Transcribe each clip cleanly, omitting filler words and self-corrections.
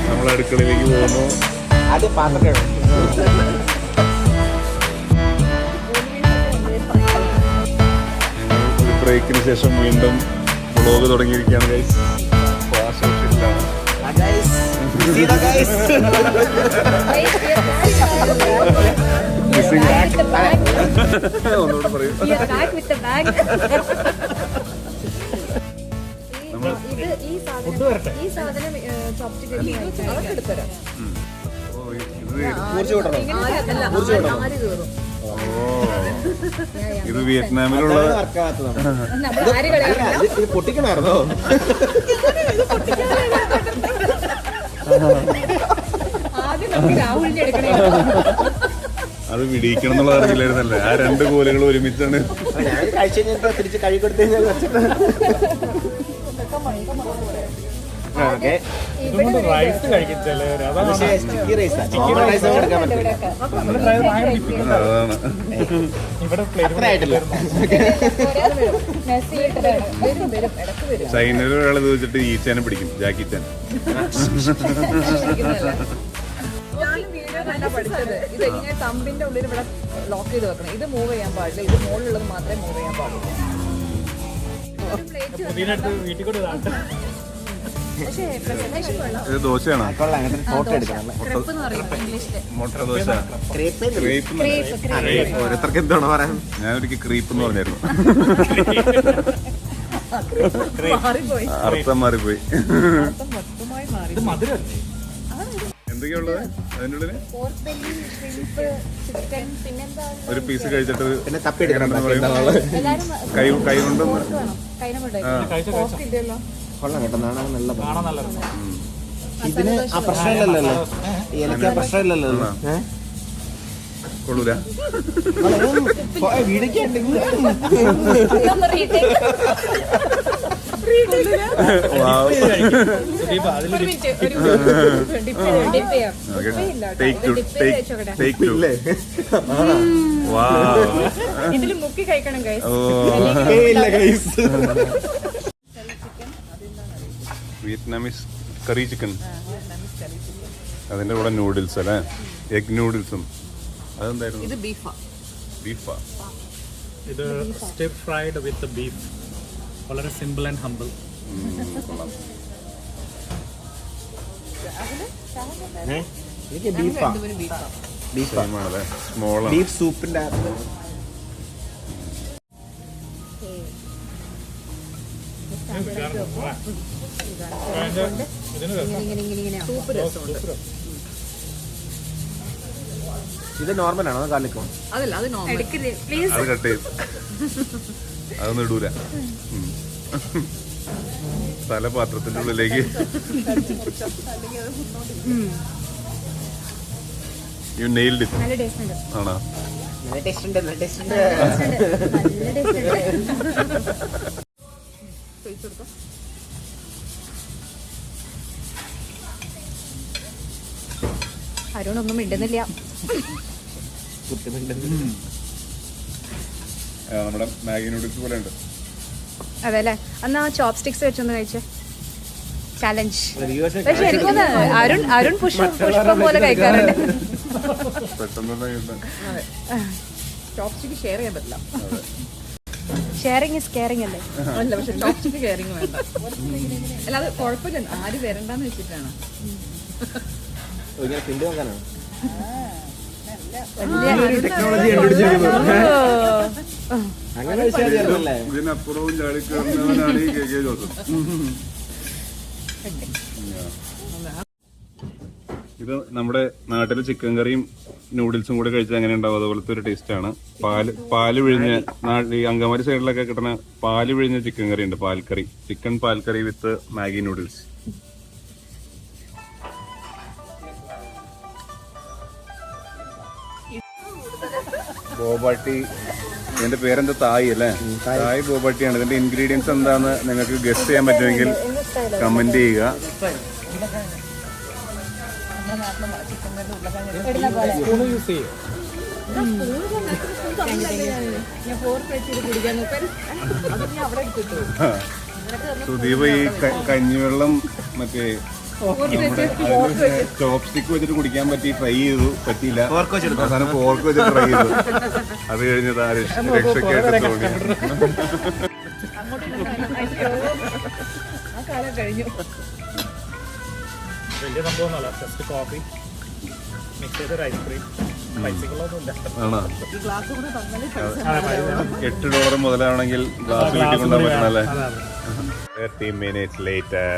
നമ്മൾ അടുക്കളയിലേക്ക് പോകുന്നു. ബ്രേക്കിന് ശേഷം വീണ്ടും വ്ളോഗ് തുടങ്ങിയിരിക്കുകയാണ് ഗൈസ്. ഒന്നുകൂടെ പറയൂ. ഇത് വിയറ്റ്നാമിലുള്ള പൊട്ടിക്കണായിരുന്നോ? അത് വിടിയിക്കണം എന്നുള്ളത് അറിയില്ലായിരുന്നല്ലേ. ആ രണ്ട് കോലുകൾ ഒരുമിച്ചാണ്. ഞാൻ കഴിച്ചു കഴിഞ്ഞാൽ തിരിച്ച് കഴുകി കൊടുത്തു കഴിഞ്ഞാൽ ചൈനയിൽ ഒരാൾ ഇത് വെച്ചിട്ട് ഈച്ചാനെ പിടിക്കും, ജാക്കി ചാൻ. പഠിച്ചത് ഇത് ഇങ്ങനെ തമ്പിന്റെ ഉള്ളിൽ ഇവിടെ ലോക്ക് ചെയ്ത് വെക്കണം. ഇത് മൂവ് ചെയ്യാൻ പാടില്ല, ഇത് മുകളിലുള്ളത് മാത്രമേ മൂവ് ചെയ്യാൻ പാടുള്ളൂ. ഇത് ദോശയാണോ? മുട്ട ദോശ. ഓരോരുത്തർക്ക് എന്താണോ പറയാൻ. ഞാനൊരിക്കൽ ക്രീപ്പ് എന്ന് പറഞ്ഞായിരുന്നു. അർത്ഥം മാറിപ്പോയി. എന്തൊക്കെയുള്ളത് അതിൻ്റെ ഉള്ളില്? ഒരു പീസ് കഴിച്ചിട്ട് പിന്നെ തപ്പിയെടുക്കണം. കൈ കൊണ്ടൊന്ന് കൊള്ളാം കേട്ടോ, നല്ല ഇതിന് ആ പ്രശ്നമില്ലല്ലോ. എനിക്ക് ആ പ്രശ്നമില്ലല്ലോ. കൊള്ളൂല. ഇതില് മുക്കി കഴിക്കണം ഗൈസ്. വിയറ്റ്നാമീസ് കറി ചിക്കൻ, അതിന്റെ കൂടെ നൂഡിൽസ് അല്ലേ, എഗ് നൂഡിൽസും. അതെന്തായിരുന്നു? ഇത് ബീഫാ. ബീഫാ. ഇത് സ്റ്റിർ ഫ്രൈഡ് വിത്ത് ബീഫ്. വളരെ സിമ്പിൾ ആൻഡ് ഹംബിൾ. എനിക്ക് ബീഫാ. ബീഫാണല്ലേ, സ്മോൾ ബീഫ് സൂപ്പിന്റെ ഇത് നോർമലാണോ കാലിക്കോ? അതല്ല, അത് നോർമൽ. അത് കട്ട് ചെയ്ത് അതൊന്നും ഇടൂല. തല പാത്രത്തിന്റെ ഉള്ളിലേക്ക്. You nailed it. ആണോ? നല്ല ടേസ്റ്റ് ഉണ്ട്, നല്ല ടേസ്റ്റ് ഉണ്ട്. അരുണൊന്നും മിണ്ടുന്നില്ല. നമ്മുടെ മാഗി നൂഡിൽസ് പോലെ ഉണ്ട്. അതെ അല്ലേ? എന്നാ ചോപ്പ് സ്റ്റിക്സ് വെച്ചൊന്ന് കഴിച്ചേ. ചാലഞ്ച്. പക്ഷെ എനിക്കൊന്ന് അരുൺ പുഷ്പം പോലെ കഴിക്കാറുണ്ട്. ചോപ്പ് സ്റ്റിക്ക് ഷെയർ ചെയ്യാൻ പറ്റില്ല. ഷെയറിങ് ഇസ് കെയറിങ് അല്ലേ? അല്ല, പക്ഷെ ചോപ്പ് സ്റ്റിക്ക് കെയറിങ് വേണ്ട. അല്ല, അത് കുഴപ്പമില്ല, ആര് വരണ്ടെന്ന് വെച്ചിട്ടാണ്. ഇതിനപ്പുറവും ചാടിക്കറിഞ്ഞവനാണ് ഈ KK ജോസഫ്. ഇത് നമ്മുടെ നാട്ടിലെ ചിക്കൻ കറിയും നൂഡിൽസും കൂടെ കഴിച്ചാൽ എങ്ങനെ ഉണ്ടാവും അതുപോലത്തെ ഒരു ടേസ്റ്റ് ആണ്. പാല് പിഴിഞ്ഞ ഈ അങ്കമാലി സൈഡിലൊക്കെ കിട്ടുന്ന പാല് പിഴിഞ്ഞ ചിക്കൻ കറി ഉണ്ട്. പാൽക്കറി, ചിക്കൻ പാൽക്കറി വിത്ത് മാഗി നൂഡിൽസ്. ബോബാട്ടി, ഇതിന്റെ പേരെന്താ? തായ് അല്ലേ? തായ് ബോബാട്ടിയാണ്. ഇതിന്റെ ഇൻഗ്രീഡിയൻസ് എന്താന്ന് നിങ്ങൾക്ക് ഗസ് ചെയ്യാൻ പറ്റുമെങ്കിൽ കമന്റ് ചെയ്യുക. സുദീപ് ഈ കഞ്ഞിവെള്ളം മറ്റേ ചോപ്സ്റ്റിക്ക് വെച്ചിട്ട് കുടിക്കാൻ പറ്റിയില്ല അവസാനം ഫോർക്ക് വെച്ചിട്ട് ട്രൈ ചെയ്തു. അത് കഴിഞ്ഞത് ആ രക്ഷക്കായിട്ട് തോന്നി. ആ കാലം കഴിഞ്ഞു. വലിയ സംഭവമൊന്നുമല്ല, ജസ്റ്റ് കോഫി മിക്സ് ചെയ്തൊരു ഐസ്ക്രീം. പൈസകളൊന്നുമില്ല. ആണോ? ഈ ഗ്ലാസ് കൂടെ തന്നാലേ $8 മുതലാണെങ്കിൽ ഗ്ലാസ് വീട്ടിൽ കൊണ്ടുപോകാൻ പറ്റണല്ലേ? 30 minutes later.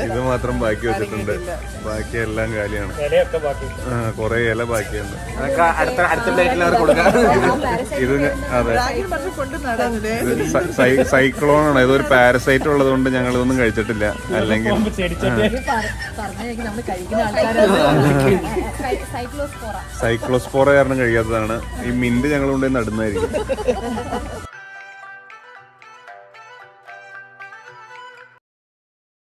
ഇത് മാത്രം ബാക്കി വെച്ചിട്ടുണ്ട്, ബാക്കി എല്ലാം കാലിയാണ്. ഇലയൊക്കെ ബാക്കി. കൊറേ ഇല ബാക്കിയുണ്ട്. അതൊക്കെ അടുത്ത പ്ലേറ്റിൽ അവർ കൊടുക്കാം. ഇത് അതെ, സൈക്ലോൺ ആണ്. ഇതൊരു പാരസൈറ്റ് ഉള്ളത് കൊണ്ട് ഞങ്ങൾ ഇതൊന്നും കഴിച്ചിട്ടില്ല. അല്ലെങ്കിൽ സൈക്ലോസ്പോറ സൈക്ലോസ്പോറ കാരണം കഴിക്കാത്തതാണ്. ഈ മിന്റ് ഞങ്ങൾ കൊണ്ടുപോയി നടുന്നതായിരിക്കും.